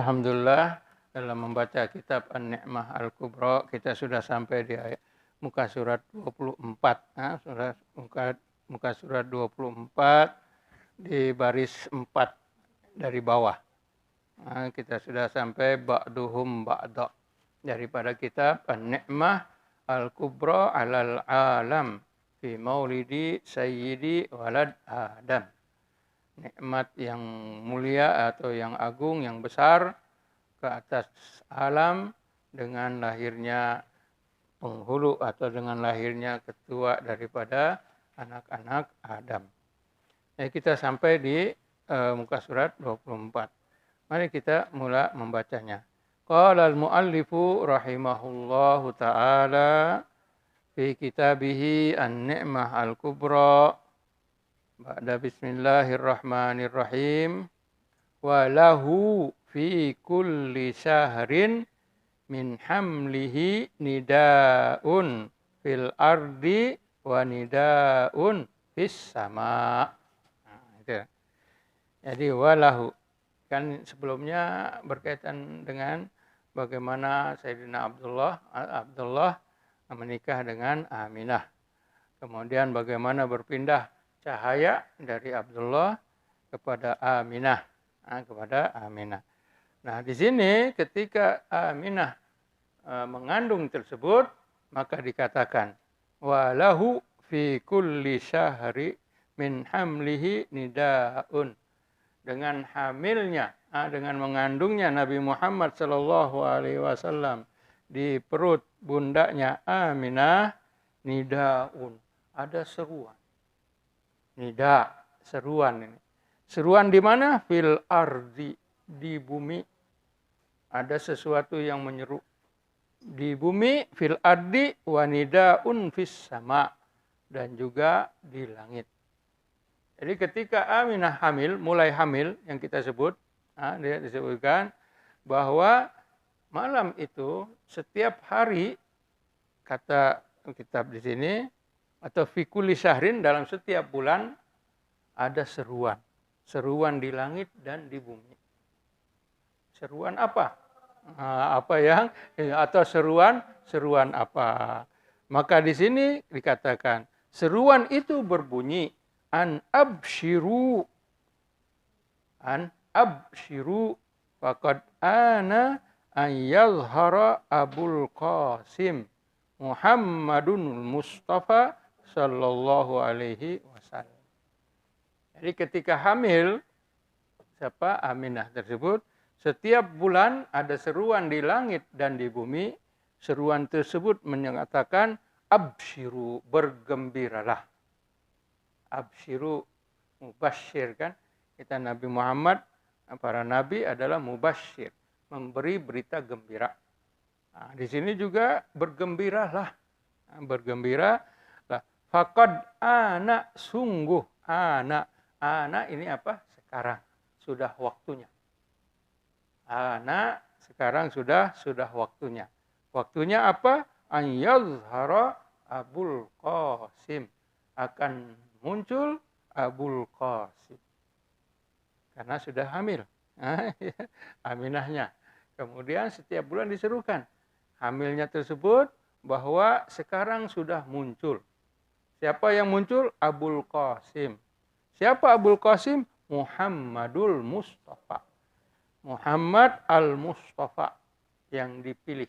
Alhamdulillah dalam membaca kitab An-Ni'mah Al-Kubra kita sudah sampai di muka surat 24. Muka surat 24 di baris 4 dari bawah. Kita sudah sampai ba'duhum ba'da daripada kitab An-Ni'mah Al-Kubra 'alal 'alam fi maulidi sayyidi walad Adam. Nikmat yang mulia atau yang agung, yang besar ke atas alam dengan lahirnya penghulu atau dengan lahirnya ketua daripada anak-anak Adam. Kita sampai di muka surat 24. Mari kita mulai membacanya. Qala al-muallifu rahimahullahu ta'ala fi kitabihi An-Ni'mah Al-Kubra ba'da bismillahirrahmanirrahim wa lahu fi kulli syahrin min hamlihi nidaun fil ardi wa nidaun fis sama. Jadi walahu kan sebelumnya berkaitan dengan bagaimana Sayyidina Abdullah menikah dengan Aminah. Kemudian bagaimana berpindah cahaya dari Abdullah kepada Aminah, Nah, di sini ketika Aminah mengandung tersebut, maka dikatakan walahu fi kulli syahri min hamlihi nidaun. Dengan hamilnya, dengan mengandungnya Nabi Muhammad sallallahu alaihi wasallam di perut bundaknya Aminah, nidaun, ada seruan. Nida, seruan ini. Seruan di mana? Fil ardi, di bumi. Ada sesuatu yang menyeru. Di bumi, fil ardi, wa nidaun fis sama. Dan juga di langit. Jadi ketika Aminah hamil, mulai hamil yang kita sebut, dia disebutkan bahwa malam itu setiap hari, kata kitab di sini, atau fi kulli syahrin, dalam setiap bulan ada seruan. Seruan di langit dan di bumi. Seruan apa? Atau seruan apa? Maka di sini dikatakan seruan itu berbunyi an abshiru faqad ana an yadhhara Abul Qasim Muhammadun Mustafa sallallahu alaihi wasallam. Jadi ketika hamil Aminah tersebut, setiap bulan ada seruan di langit dan di bumi. Seruan tersebut menyatakan abshiru, bergembiralah. Abshiru, mubasyir kan. Kita Nabi Muhammad, para nabi adalah mubasyir, memberi berita gembira. Di sini juga bergembiralah. Bergembiralah. Faqad ana, sungguh ana. Ana ini apa? Sekarang. Sudah waktunya. Ana sekarang sudah waktunya. Waktunya apa? An yazhara Abul Qasim. Akan muncul Abul Qasim. Karena sudah hamil. Aminahnya. Kemudian setiap bulan diserukan. Hamilnya tersebut bahwa sekarang sudah muncul. Siapa yang muncul? Abul Qasim. Siapa Abul Qasim? Muhammadul Mustafa. Muhammad al-Mustafa, yang dipilih.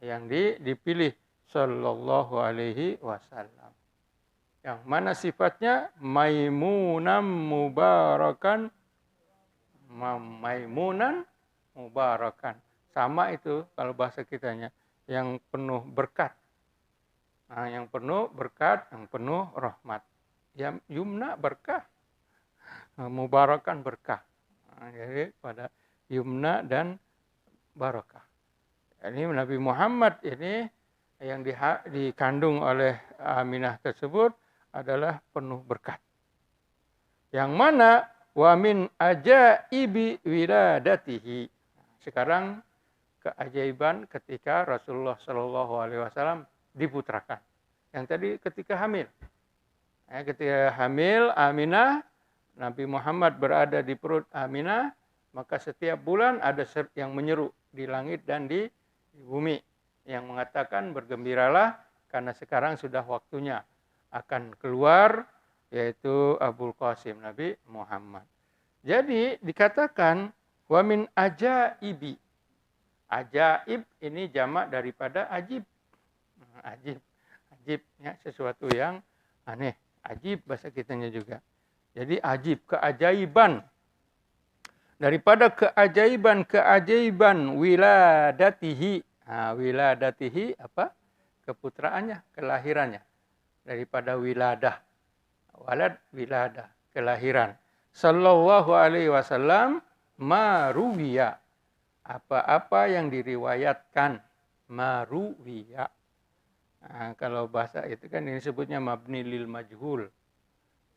Yang dipilih sallallahu alaihi wasallam. Yang mana sifatnya? Maimunan mubarakan. Maimunan mubarakan. Sama itu kalau bahasa kitanya. Yang penuh berkat. Yang penuh berkat, yang penuh rahmat. Yang yumna berkah. Mubarakan berkah. Jadi pada yumna dan barakah. Ini Nabi Muhammad ini yang dikandung oleh Aminah tersebut adalah penuh berkat. Yang mana wa min ajaibi wiladatihi. Sekarang keajaiban ketika Rasulullah sallallahu alaihi wasallam diputrakan. Yang tadi ketika hamil. Ketika hamil Aminah, Nabi Muhammad berada di perut Aminah, Maka setiap bulan ada yang menyeru di langit dan di bumi yang mengatakan bergembiralah karena sekarang sudah waktunya akan keluar, yaitu Abul Qasim Nabi Muhammad. Jadi dikatakan wa min ajaibi. Ajaib ini jamak daripada ajib. Ajib, ajib ya, sesuatu yang aneh. Ajib bahasa kitanya juga. Jadi ajib, keajaiban. Daripada keajaiban wiladatihi. Wiladatihi apa? Keputraannya, kelahirannya. Daripada wiladah. Walad, wiladah, kelahiran. Sallallahu alaihi wasallam maruwiya. Apa-apa yang diriwayatkan. Maruwiya. Nah, kalau bahasa itu kan ini sebutnya mabni lil majhul.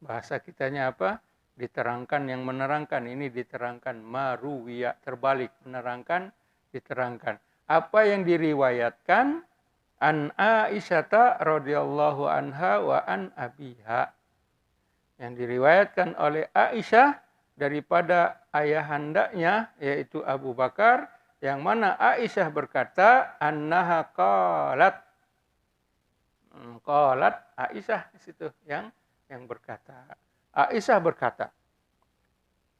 Bahasa kitanya apa? Diterangkan yang menerangkan. Ini diterangkan maruwiya, terbalik, menerangkan, diterangkan. Apa yang diriwayatkan an Aisyata radhiyallahu anha wa an abiha. Yang diriwayatkan oleh Aisyah daripada ayahandanya yaitu Abu Bakar, yang mana Aisyah berkata annaha qalat. Qalat Aisyah di situ yang berkata. Aisyah berkata.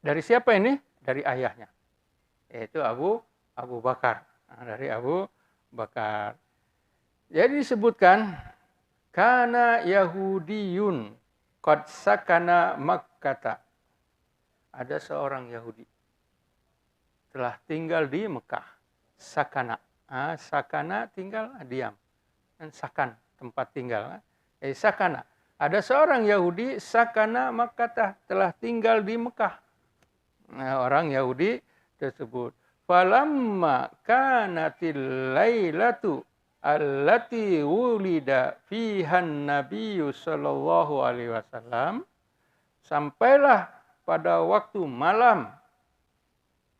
Dari siapa ini? Dari ayahnya. Yaitu Abu Bakar. Dari Abu Bakar. Jadi disebutkan kana Yahudiyun qad sakana Makkah. Ada seorang Yahudi telah tinggal di Mekah. Sakana. Sakana tinggal diam. Dan sakan tempat tinggal. Sakana. Ada seorang Yahudi sakana Makkah, telah tinggal di Mekah. Nah, orang Yahudi tersebut. Falamma kanatil lailatu allati wulida fiha Nabiyyu sallallahu alaihi wasallam. Sampailah pada waktu malam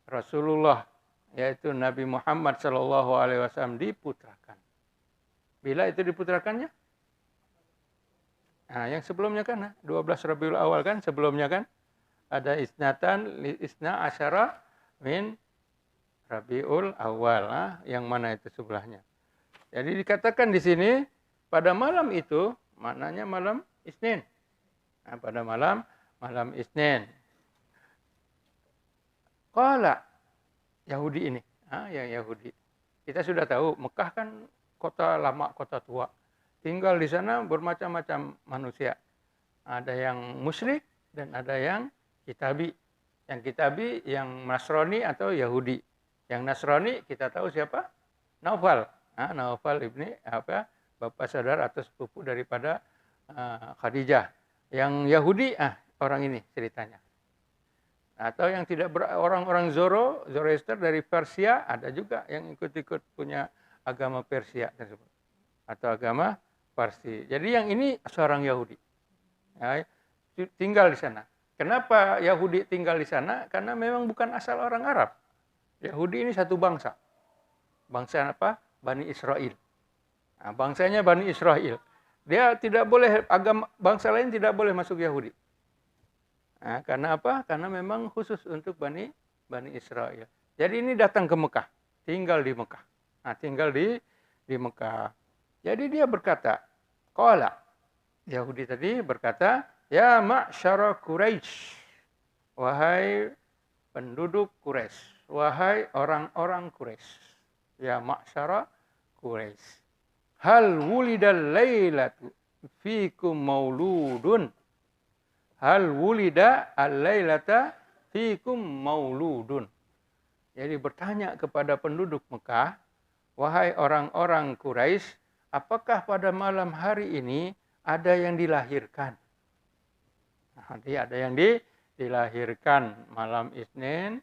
Rasulullah yaitu Nabi Muhammad sallallahu alaihi wasallam diputrakan. Bila itu diputrakannya? Nah, yang sebelumnya kan 12 Rabiul Awal kan sebelumnya kan ada isna asyara min Rabiul Awal, yang mana itu sebelahnya. Jadi dikatakan di sini pada malam itu, maknanya malam Isnin. Nah, pada malam Isnin. Qala Yahudi ini, yang Yahudi. Kita sudah tahu Mekah kan kota lama, kota tua. Tinggal di sana bermacam-macam manusia. Ada yang musyrik dan ada yang kitabi. Yang kitabi yang Nasrani atau Yahudi. Yang Nasrani kita tahu siapa? Naufal. Naufal ibni bapak saudara atau sepupu daripada Khadijah. Yang Yahudi orang ini ceritanya. Atau yang tidak orang-orang Zoroaster dari Persia, ada juga yang ikut-ikut punya agama Persia tersebut. Atau agama Parsi. Jadi yang ini seorang Yahudi. Ya, tinggal di sana. Kenapa Yahudi tinggal di sana? Karena memang bukan asal orang Arab. Yahudi ini satu bangsa. Bangsa apa? Bani Israel. Nah, bangsanya Bani Israel. Dia tidak boleh, bangsa lain tidak boleh masuk Yahudi. Nah, karena apa? Karena memang khusus untuk Bani Israel. Jadi ini datang ke Mekah. Tinggal di Mekah. Nah, tinggal di Mekah. Jadi dia berkata, qala, Yahudi tadi berkata, ya ma'syara Quraisy, wahai penduduk Quraisy, wahai orang-orang Quraisy, ya ma'syara Quraisy, hal wulidal lailatu fikum mauludun, hal wulida al-lailata fikum mauludun. Jadi bertanya kepada penduduk Mekah, wahai orang-orang Quraisy, apakah pada malam hari ini ada yang dilahirkan? Nanti ada yang dilahirkan malam Isnin,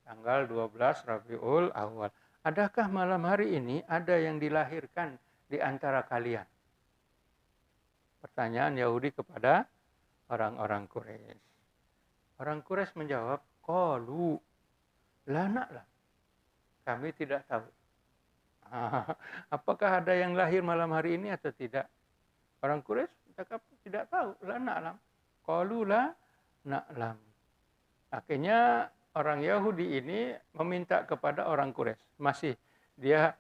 tanggal 12 Rabiul Awal. Adakah malam hari ini ada yang dilahirkan di antara kalian? Pertanyaan Yahudi kepada orang-orang Quraisy. Orang Quraisy menjawab, qalu, la na'lam. Kami tidak tahu. Apakah ada yang lahir malam hari ini atau tidak? Orang Quraisy cakap tidak tahu, la na'lam. Qalu la na'lam. Akhirnya orang Yahudi ini meminta kepada orang Quraisy. Masih dia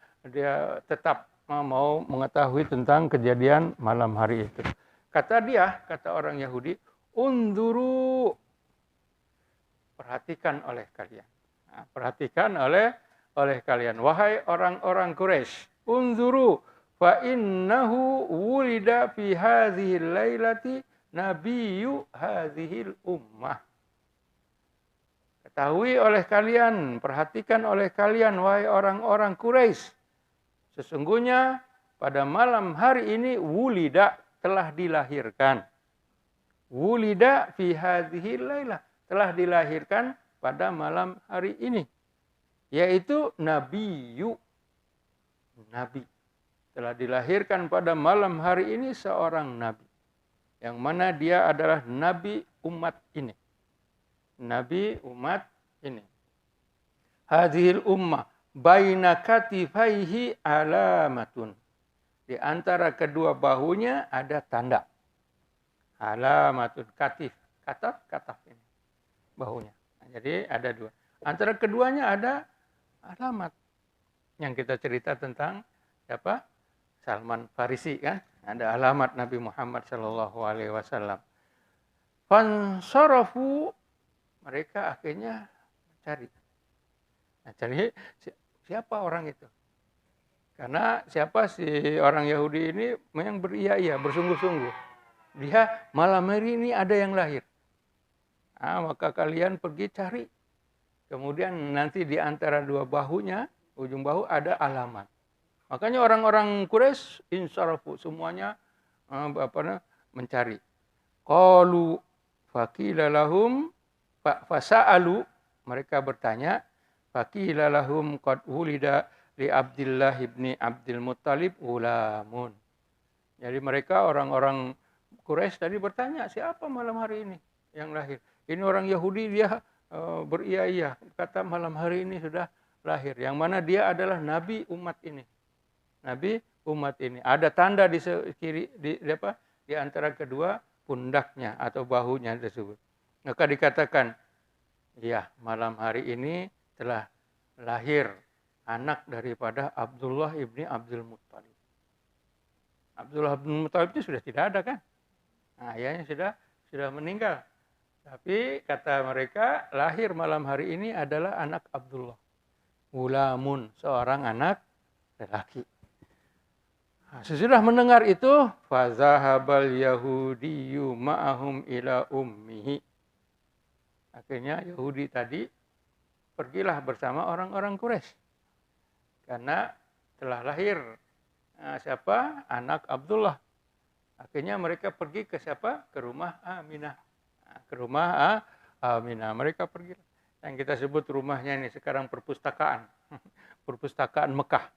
tetap mau mengetahui tentang kejadian malam hari itu. Kata orang Yahudi, "Unzuru," perhatikan oleh kalian. Nah, perhatikan oleh kalian, wahai orang-orang Quraisy. Unzuru fa innahu wulida fi hadhil lailati nabiyyu hadhil ummah. Ketahui oleh kalian, perhatikan oleh kalian, wahai orang-orang Quraisy. Sesungguhnya pada malam hari ini wulida, telah dilahirkan. Wulida fi hadhil lailah, telah dilahirkan pada malam hari ini. Yaitu nabiyyu, nabi. Telah dilahirkan pada malam hari ini seorang nabi. Yang mana dia adalah nabi umat ini. Nabi umat ini. Hadhil ummah baina katifaihi alamatun. Di antara kedua bahunya ada tanda. Alamatun, katif. Kataf ini. Bahunya. Nah, jadi ada dua. Antara keduanya ada alamat. Yang kita cerita tentang siapa? Salman Farisi kan. Ada alamat Nabi Muhammad SAW. Fansarafu, mereka akhirnya mencari. Nah, cari siapa orang itu? Karena siapa si orang Yahudi ini yang beria-ia, bersungguh-sungguh. Dia malam hari ini ada yang lahir. Nah, maka kalian pergi cari. Kemudian nanti di antara dua bahunya, ujung bahu ada alamat. Makanya orang-orang Quraisy insarafu semuanya mencari. Qalu faqila lahum fasa'alu, mereka bertanya, faqila lahum qad wulida li Abdillah ibni Abdul Muttalib ulamun. Jadi mereka orang-orang Quraisy tadi bertanya, siapa malam hari ini yang lahir? Ini orang Yahudi, dia beria-ia, kata malam hari ini sudah lahir. Yang mana dia adalah nabi umat ini. Nabi umat ini. Ada tanda di kiri di antara kedua pundaknya atau bahunya tersebut. Maka dikatakan, ya, malam hari ini telah lahir anak daripada Abdullah ibni Abdul Muttalib. Abdullah bin Muttalib itu sudah tidak ada kan? Nah, ayahnya sudah meninggal. Tapi kata mereka, lahir malam hari ini adalah anak Abdullah. Gulamun, seorang anak lelaki. Nah, sesudah mendengar itu, fazahabal yahudiyyu ma'ahum ila ummihi. Akhirnya Yahudi tadi pergilah bersama orang-orang Quraisy. Karena telah lahir siapa? Anak Abdullah. Akhirnya mereka pergi ke siapa? Ke rumah Aminah. Ke rumah Aminah. Mereka pergi. Yang kita sebut rumahnya ini sekarang perpustakaan. Perpustakaan Mekah.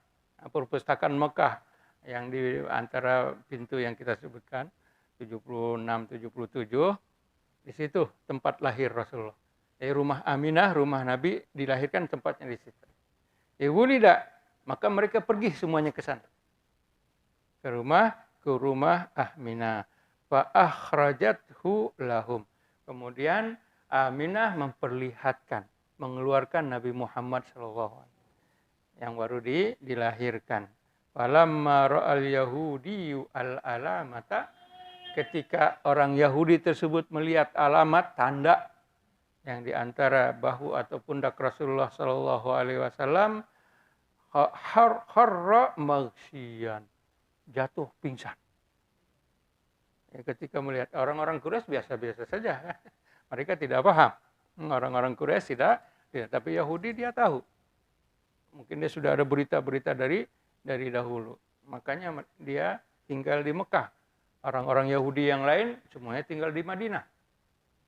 Perpustakaan Mekah yang di antara pintu yang kita sebutkan 76, 77. Di situ tempat lahir Rasulullah. Di rumah Aminah, rumah Nabi dilahirkan tempatnya di situ. Wulida, maka mereka pergi semuanya ke sana. Ke rumah Aminah. Fa akhrajathu lahum. Kemudian Aminah memperlihatkan, mengeluarkan Nabi Muhammad SAW yang baru dilahirkan. Falamma ra'al yahudiyyu al-alamata, ketika orang Yahudi tersebut melihat alamat, tanda yang di antara bahu atau pundak Rasulullah SAW, harra maghsyian, jatuh pingsan. Ya, ketika melihat orang-orang Quraisy biasa-biasa saja, mereka tidak paham. Orang-orang Quraisy tidak, tapi Yahudi dia tahu. Mungkin dia sudah ada berita-berita dari dahulu. Makanya dia tinggal di Mekah. Orang-orang Yahudi yang lain semuanya tinggal di Madinah.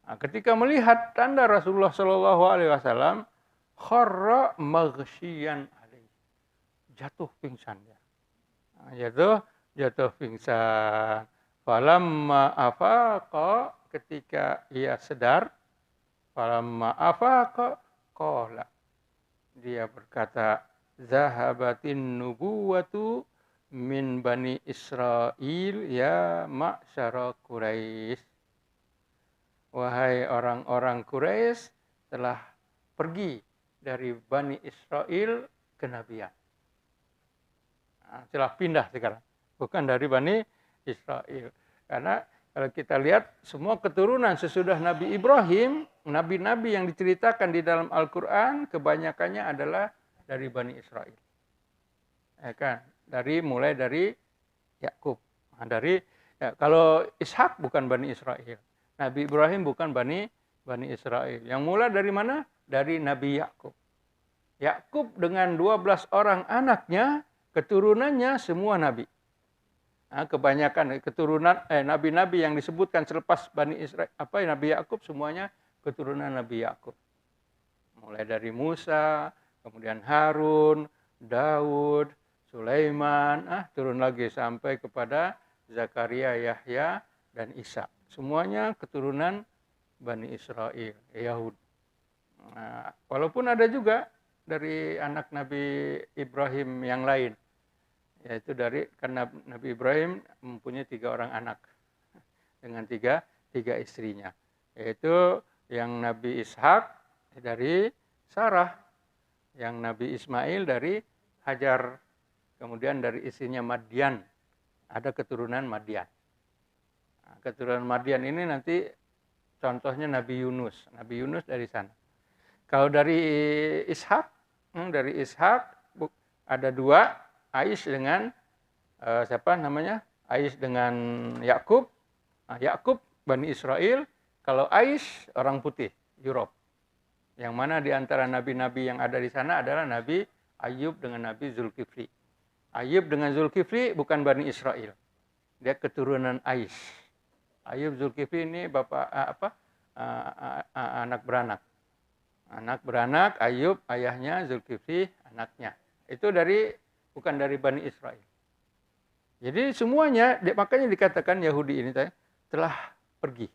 Nah, ketika melihat tanda Rasulullah SAW, kharra maghsyian alaihi, jatuh pingsan dia. Nah, jatuh pingsan. Falamma afaqa, ketika ia sadar, falamma afaqa qala, dia berkata, zahabatin nubuwatu min bani Israel ya ma'syara Quraisy. Wahai orang-orang Quraisy, telah pergi dari Bani Israel ke Nabiyan. Telah pindah sekarang, bukan dari Bani Israel. Karena kalau kita lihat semua keturunan sesudah Nabi Ibrahim, nabi-nabi yang diceritakan di dalam Al-Quran kebanyakannya adalah dari Bani Israel. Ya kan? Mulai dari Yakub. Kalau Ishak bukan Bani Israel. Nabi Ibrahim bukan Bani Israel. Yang mulai dari mana? Dari Nabi Yakub. Yakub dengan 12 orang anaknya, keturunannya semua nabi. Kebanyakan keturunan nabi-nabi yang disebutkan selepas Bani Israel, Nabi Yakub semuanya keturunan Nabi Yakub. Mulai dari Musa, kemudian Harun, Daud, Sulaiman, turun lagi sampai kepada Zakaria, Yahya, dan Isa. Semuanya keturunan Bani Israel, Yahud. Walaupun ada juga dari anak Nabi Ibrahim yang lain, yaitu karena Nabi Ibrahim mempunyai 3 orang anak dengan tiga istrinya, yaitu yang Nabi Ishak dari Sarah, yang Nabi Ismail dari Hajar, kemudian dari istrinya Madian, ada keturunan Madian. Keturunan Madian ini nanti contohnya Nabi Yunus dari sana. Kalau dari Ishak ada 2, Aish dengan Aish dengan Yakub. Yakub Bani Israel, kalau Aish orang putih, Europe. Yang mana di antara nabi-nabi yang ada di sana adalah Nabi Ayub dengan Nabi Zulkifli. Ayub dengan Zulkifli bukan Bani Israel. Dia keturunan Aish. Ayub Zulkifli ini anak beranak. Anak beranak, Ayub ayahnya, Zulkifli anaknya. Itu bukan dari Bani Israel. Jadi semuanya, makanya dikatakan Yahudi ini telah pergi.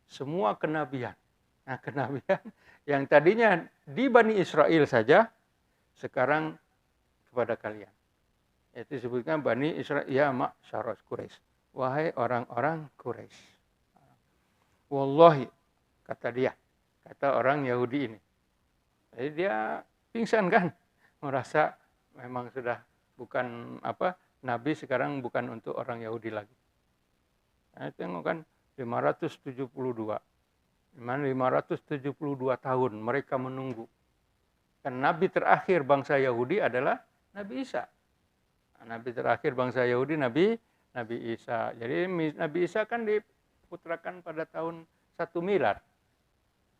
Semua kenabian. Nah, kenabian yang tadinya di Bani Israel saja, sekarang kepada kalian. Itu disebutkan Bani Israel, ya ma'syaras Quraisy. Wahai orang-orang Quraisy. Wallahi, kata orang Yahudi ini. Jadi dia pingsan kan, merasa memang sudah bukan nabi, sekarang bukan untuk orang Yahudi lagi. Nah, tengok kan 572 tahun mereka menunggu. Kan nabi terakhir bangsa Yahudi adalah Nabi Isa. Nabi terakhir bangsa Yahudi Nabi Isa. Jadi Nabi Isa kan diputrakan pada tahun 1 milad.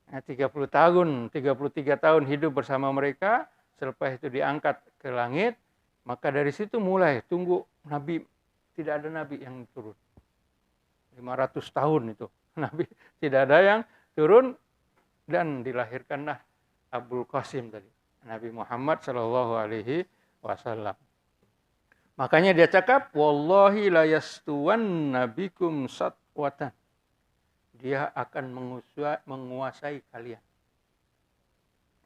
33 tahun hidup bersama mereka, selepas itu diangkat ke langit, maka dari situ mulai tunggu nabi, tidak ada nabi yang turun. 500 tahun itu, nabi tidak ada yang turun, dan dilahirkanlah Abul Qasim tadi, Nabi Muhammad sallallahu alaihi wasallam. Makanya dia cakap, wallahi la yastuwan nabikum satwatan. Dia akan menguasai kalian.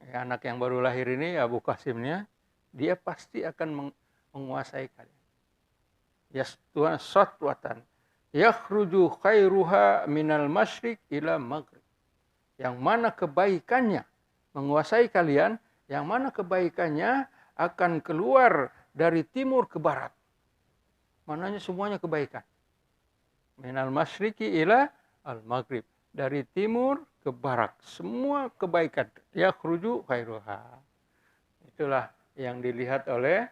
Anak yang baru lahir ini, Abu Qasimnya, dia pasti akan menguasai kalian. Yastuan satwatan. Yakhruju khairuha minal masyriq ila maghrib. Yang mana kebaikannya menguasai kalian, yang mana kebaikannya akan keluar dari timur ke barat. Mananya semuanya kebaikan. Minal masyriqi ila al-maghrib, dari timur ke barat, semua kebaikan. Yakhruju khairuha. Itulah yang dilihat oleh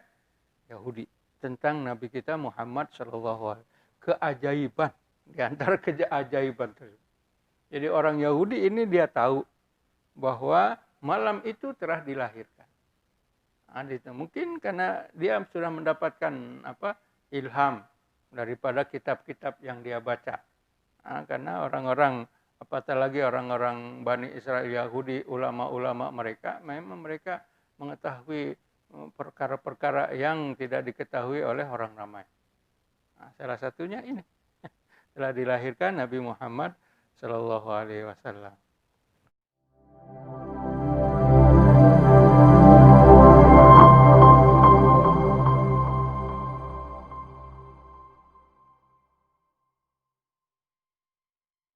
Yahudi tentang Nabi kita Muhammad sallallahu alaihi wasallam. Keajaiban, di antara keajaiban tersebut. Jadi orang Yahudi ini dia tahu bahwa malam itu telah dilahirkan. Mungkin karena dia sudah mendapatkan ilham daripada kitab-kitab yang dia baca. Karena orang-orang, apatah lagi orang-orang Bani Israel Yahudi, ulama-ulama mereka, memang mereka mengetahui perkara-perkara yang tidak diketahui oleh orang ramai. Salah satunya ini, telah dilahirkan Nabi Muhammad sallallahu alaihi wasallam.